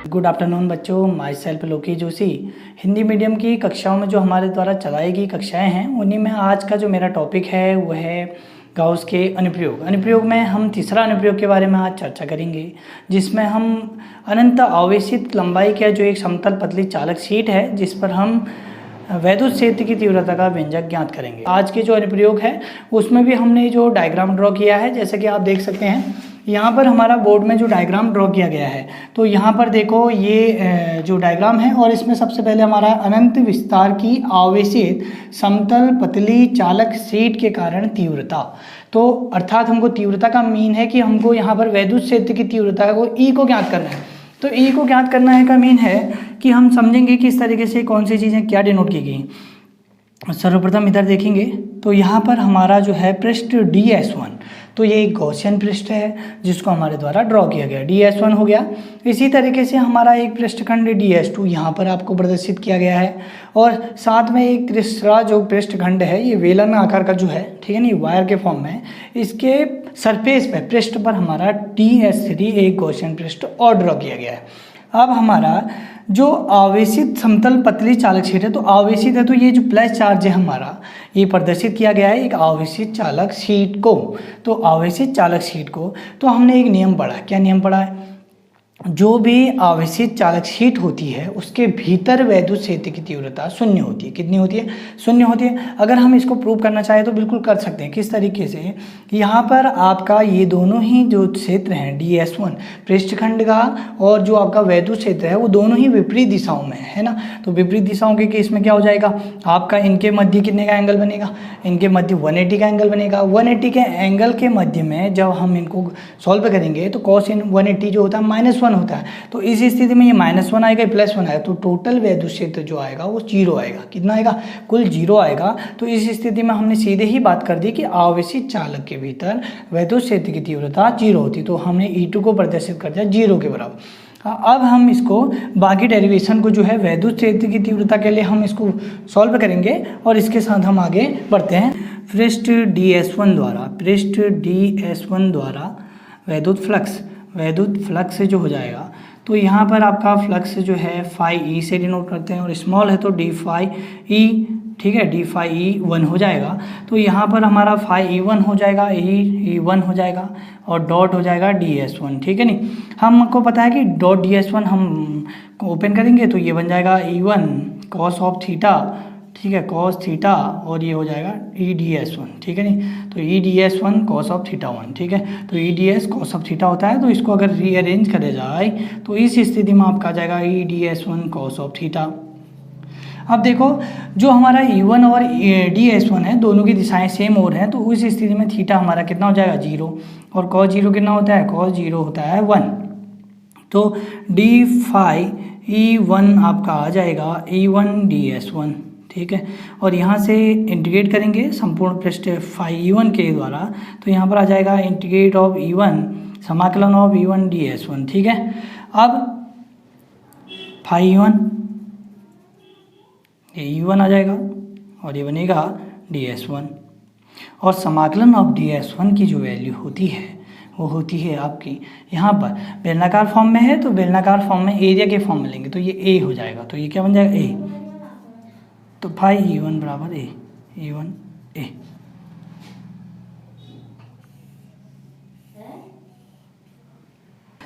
Good afternoon बच्चों, my self Loki Joshi. Hindi medium की कक्षाओं में जो हमारे द्वारा चलाई गई कक्षाएं हैं उन्हीं में आज का जो मेरा टॉपिक है वो है गाउस के अनुप्रयोग। अनुप्रयोग में हम तीसरा अनुप्रयोग के बारे में आज चर्चा करेंगे, जिसमें हम अनंत आवेशित लंबाई का जो एक समतल पतली चालक शीट है जिस पर हम वैद्युत क्षेत्र की तीव्रता का व्यंजक ज्ञात करेंगे। आज के जो अनुप्रयोग है उसमें भी हमने जो डायग्राम ड्रॉ किया है, जैसे कि आप देख सकते हैं यहाँ पर हमारा बोर्ड में जो डायग्राम ड्रॉ किया गया है, तो यहाँ पर देखो ये जो डायग्राम है और इसमें सबसे पहले हमारा अनंत विस्तार की आवेशित समतल पतली चालक शीट के कारण तीव्रता, तो अर्थात हमको तीव्रता का मीन है कि हमको यहाँ पर वैद्युत क्षेत्र की तीव्रता को ई को ज्ञात करना है। तो ई को ज्ञात करना है का मीन है कि हम समझेंगे कि इस तरीके से कौन सी चीज़ें क्या डिनोट की गई। सर्वप्रथम इधर देखेंगे तो यहाँ पर हमारा जो है पृष्ठ DS1, तो ये एक गॉसियन पृष्ठ है जिसको हमारे द्वारा ड्रॉ किया गया, DS1 हो गया। इसी तरीके से हमारा एक पृष्ठखंड DS2 यहाँ पर आपको प्रदर्शित किया गया है, और साथ में एक तीसरा जो पृष्ठखंड है ये वेलन आकार का जो है, ठीक है नहीं, वायर के फॉर्म में, इसके सरफेस पे पृष्ठ पर हमारा DS3 एक गॉसियन पृष्ठ और ड्रॉ किया गया है। अब हमारा जो आवेशित समतल पतली चालक शीट है, तो आवेशित है तो ये जो प्लस चार्ज है हमारा ये प्रदर्शित किया गया है एक आवेशित चालक शीट को। तो आवेशित चालक शीट को तो हमने एक नियम पढ़ा, क्या नियम पढ़ा है, जो भी आवेशित चालक शीट होती है उसके भीतर वैद्युत क्षेत्र की तीव्रता शून्य होती है। कितनी होती है? शून्य होती है। अगर हम इसको प्रूव करना चाहें तो बिल्कुल कर सकते हैं। किस तरीके से? यहाँ पर आपका ये दोनों ही जो क्षेत्र हैं DS1 पृष्ठखंड का और जो आपका वैद्युत क्षेत्र है वो दोनों ही विपरीत दिशाओं में है ना। तो विपरीत दिशाओं के केस में क्या हो जाएगा, आपका इनके मध्य कितने का एंगल बनेगा, इनके मध्य 180 का एंगल बनेगा। 180 के एंगल के मध्य में जब हम इनको सॉल्व करेंगे तो cos 180 जो होता है -1 होता है। तो इस स्थिति में ये -1 आएगा, +1 आएगा, तो टोटल वैद्युत क्षेत्र जो आएगा वो 0 आएगा। कितना आएगा? कुल 0 आएगा। तो इस स्थिति में हमने सीधे ही बात कर दी कि आवेशित चालक के भीतर वैद्युत क्षेत्र की तीव्रता 0 होती, तो हमने E2 को प्रदर्शित कर दिया 0 के बराबर। अब हम इसको बाकी डेरिवेशन को जो है वैद्युत क्षेत्र की तीव्रता के लिए हम इसको सॉल्व करेंगे और इसके साथ हम आगे बढ़ते हैं। पृष्ठ DS1 द्वारा वैद्युत फ्लक्स जो हो जाएगा, तो यहाँ पर आपका फ्लक्स जो है φE से डिनोट करते हैं और स्मॉल है तो d phi E, ठीक है, d phi E1 हो जाएगा। तो यहाँ पर हमारा phi E1 हो जाएगा, E1 हो जाएगा और डॉट हो जाएगा DS1, ठीक है नहीं। हमको पता है कि डॉट DS1 हम ओपन करेंगे तो ये बन जाएगा E1 cos ऑफ थीटा, ठीक है, cos थीटा, और ये हो जाएगा EDS1, ठीक है नहीं। तो EDS1 cos ऑफ थीटा 1, ठीक है। तो EDS cos ऑफ थीटा होता है, तो इसको अगर रीअरेंज करा जाए तो इस स्थिति में आपका आ जाएगा EDS1 cos ऑफ थीटा। अब देखो जो हमारा E1 और DS1 है दोनों की दिशाएं सेम और हैं, तो उस स्थिति में थीटा हमारा कितना हो जाएगा 0, और cos 0 कितना होता है, cos 0 होता है 1। तो d phi E1 आपका आ जाएगा E1 DS1, ठीक है। और यहाँ से इंटीग्रेट करेंगे संपूर्ण पृष्ठ phi E1 के द्वारा, तो यहाँ पर आ जाएगा इंटीग्रेट ऑफ E1 समाकलन ऑफ E1 DS1, ठीक है। अब phi E1 ये E1 आ जाएगा और ये बनेगा DS1, और समाकलन ऑफ DS1 की जो वैल्यू होती है वो होती है आपकी यहाँ पर बेलनाकार फॉर्म में है, तो बेलनाकार फॉर्म में एरिया के फॉर्म में लेंगे तो ये A हो जाएगा, तो ये क्या बन जाएगा A, तो phi E1 बराबर E1 A।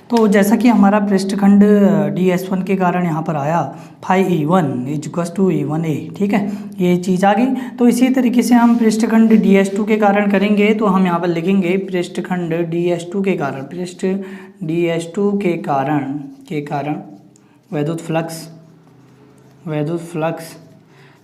तो जैसा कि हमारा पृष्ठखंड DS1 के कारण यहाँ पर आया phi E1 = E1 A, ठीक है, ये चीज़ आ गई। तो इसी तरीके से हम पृष्ठखंड DS2 के कारण करेंगे, तो हम यहाँ पर लिखेंगे पृष्ठखंड DS2 के कारण, पृष्ठ DS2 के कारण वैद्युत फ्लक्स,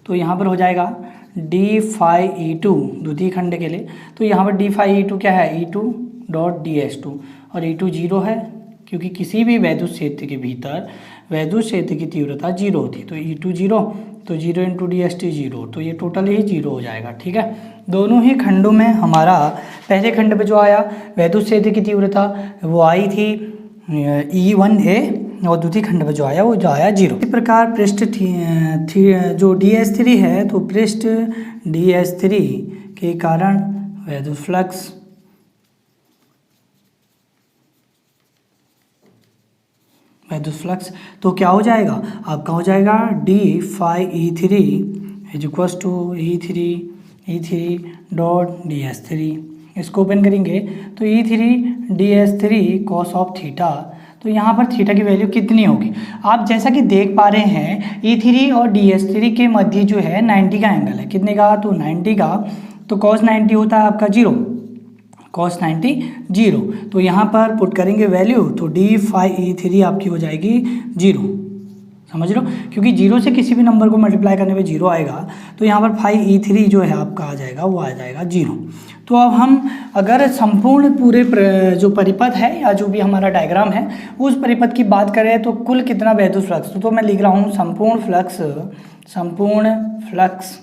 तो यहाँ पर हो जाएगा d phi E2 द्वितीय खंड के लिए, तो यहाँ पर d phi E2 क्या है, E2 डॉट DS2, और E2 0 है क्योंकि किसी भी वैद्युत क्षेत्र के भीतर वैद्युत क्षेत्र की तीव्रता 0 होती है। तो E2 0, तो 0 × DST 0, तो ये टोटल ही 0 हो जाएगा, ठीक है। दोनों ही खंडों में हमारा पहले खंड पे जो आया वैद्युत क्षेत्र की तीव्रता वो आई थी E1 A, और द्वितीय खंड में जो आया 0। इस प्रकार पृष्ठ जो DS3 है, तो पृष्ठ DS3 के कारण वैद्युत फ्लक्स वैद्युत फ्लक्स। तो क्या हो जाएगा आपका, हो जाएगा D phi E three is equals to E three dot D S three. इसको ओपन करेंगे तो E three D S three cos of theta. तो यहाँ पर थीटा की वैल्यू कितनी होगी, आप जैसा कि देख पा रहे हैं ई थ्री और डी एस थ्री के मध्य जो है 90 का एंगल है। कितने का, तो 90 का। तो कॉस 90 होता है आपका 0, कॉस 90 0। तो यहाँ पर पुट करेंगे वैल्यू तो डी फाई ई थ्री आपकी हो जाएगी 0। समझ लो, क्योंकि 0 से किसी भी नंबर को मल्टीप्लाई करने पे 0 आएगा, तो यहाँ पर फाई ई थ्री जो है आपका आ जाएगा, वो आ जाएगा 0। तो अब हम अगर संपूर्ण पूरे जो परिपथ है या जो भी हमारा डायग्राम है उस परिपथ की बात करें तो कुल कितना वैद्युत फ्लक्स, तो मैं लिख रहा हूँ संपूर्ण flux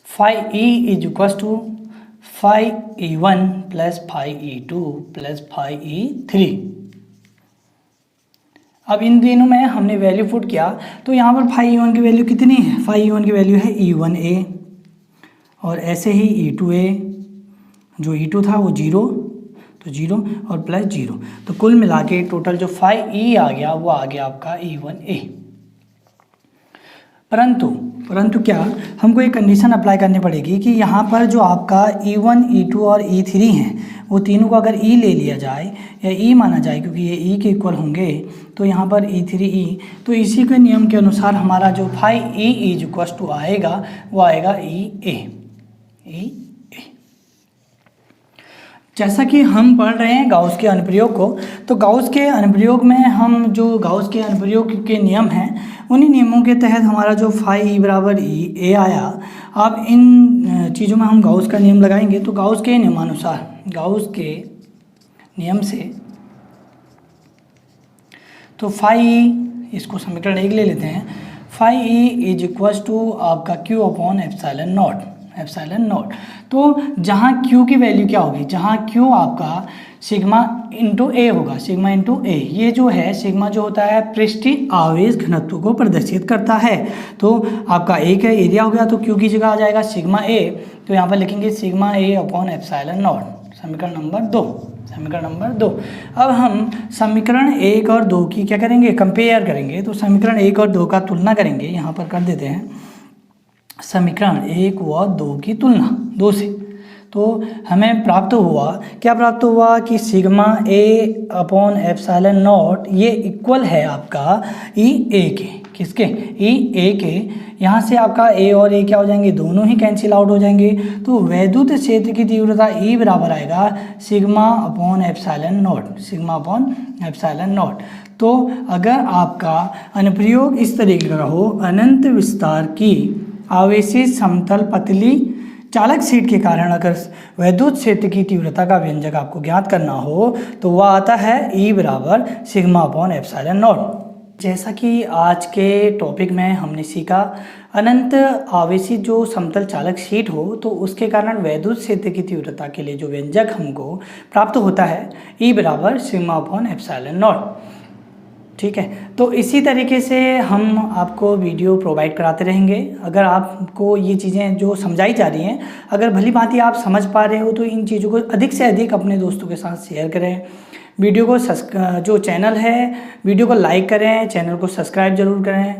phi E is equal to phi E one plus phi E two plus phi E three. अब इन तीनों में हमने वैल्यू पुट किया तो यहाँ पर फाई ई वन की वैल्यू कितनी है, फाई ई वन की वैल्यू है ई वन ए, और ऐसे ही ई टू ए, जो ई टू था वो 0, तो 0 और प्लस 0, तो कुल मिला के टोटल जो फाई ई आ गया वो आ गया आपका ई वन ए। परंतु क्या हमको एक कंडीशन अप्लाई करनी पड़ेगी कि यहाँ पर जो आपका E1, E2 और E3 हैं वो तीनों को अगर E ले लिया जाए या E माना जाए, क्योंकि ये E के इक्वल होंगे, तो यहाँ पर E3E, तो इसी के नियम के अनुसार हमारा जो phi E is equal to आएगा वो आएगा E A। जैसा कि हम पढ़ रहे हैं गाउस के अनुप्रयोग को, तो गाउस के अनुप्रयोग में हम जो गाउस के अनुप्रयोग के नियम हैं उन्हीं नियमों के तहत हमारा जो फाई ई बराबर ई ए आया। अब इन चीज़ों में हम गाउस का नियम लगाएंगे, तो गाउस के नियमानुसार, गाउस के नियम से तो फाई ई, इसको समीकरण 1 ले लेते हैं, phi E is equal to आपका क्यू अपॉन एप्सिलॉन नॉट। तो जहाँ Q की वैल्यू क्या होगी, जहाँ Q आपका सिग्मा इंटू ए होगा, सिग्मा इंटू ए। ये जो है सिग्मा जो होता है पृष्ठीय आवेश घनत्व को प्रदर्शित करता है। तो आपका ए का एरिया हो गया, तो Q की जगह आ जाएगा सिग्मा ए, तो यहाँ पर लिखेंगे sigma A upon epsilon not. समीकरण नंबर 2। अब हम समीकरण 1 और 2 की क्या करेंगे, कंपेयर करेंगे। तो समीकरण 1 और 2 का तुलना करेंगे, यहाँ पर कर देते हैं समीकरण 1 व 2 की तुलना 2 से। तो हमें प्राप्त हुआ कि sigma A upon epsilon not ये इक्वल है आपका ई ए के, किसके, ई ए के। यहाँ से आपका ए और ए क्या हो जाएंगे, दोनों ही कैंसिल आउट हो जाएंगे। तो वैद्युत क्षेत्र की तीव्रता ई बराबर आएगा सिग्मा अपॉन एप्सिलॉन नॉट। तो अगर आपका अनुप्रयोग इस तरीके का हो, अनंत विस्तार की आवेशित समतल पतली चालक शीट के कारण अगर वैद्युत क्षेत्र की तीव्रता का व्यंजक आपको ज्ञात करना हो तो वह आता है E बराबर सिग्मा अपॉन एप्सिलॉन नॉट। जैसा कि आज के टॉपिक में हमने सीखा, अनंत आवेशित जो समतल चालक शीट हो तो उसके कारण वैद्युत क्षेत्र की तीव्रता के लिए जो व्यंजक हमको प्राप्त होता है E बराबर सिग्मा अपॉन एप्सिलॉन नॉट। ठीक है, तो इसी तरीके से हम आपको वीडियो प्रोवाइड कराते रहेंगे। अगर आपको ये चीज़ें जो समझाई जा रही हैं अगर भली भांति आप समझ पा रहे हो तो इन चीज़ों को अधिक से अधिक अपने दोस्तों के साथ शेयर करें। वीडियो को जो चैनल है वीडियो को लाइक करें, चैनल को सब्सक्राइब जरूर करें।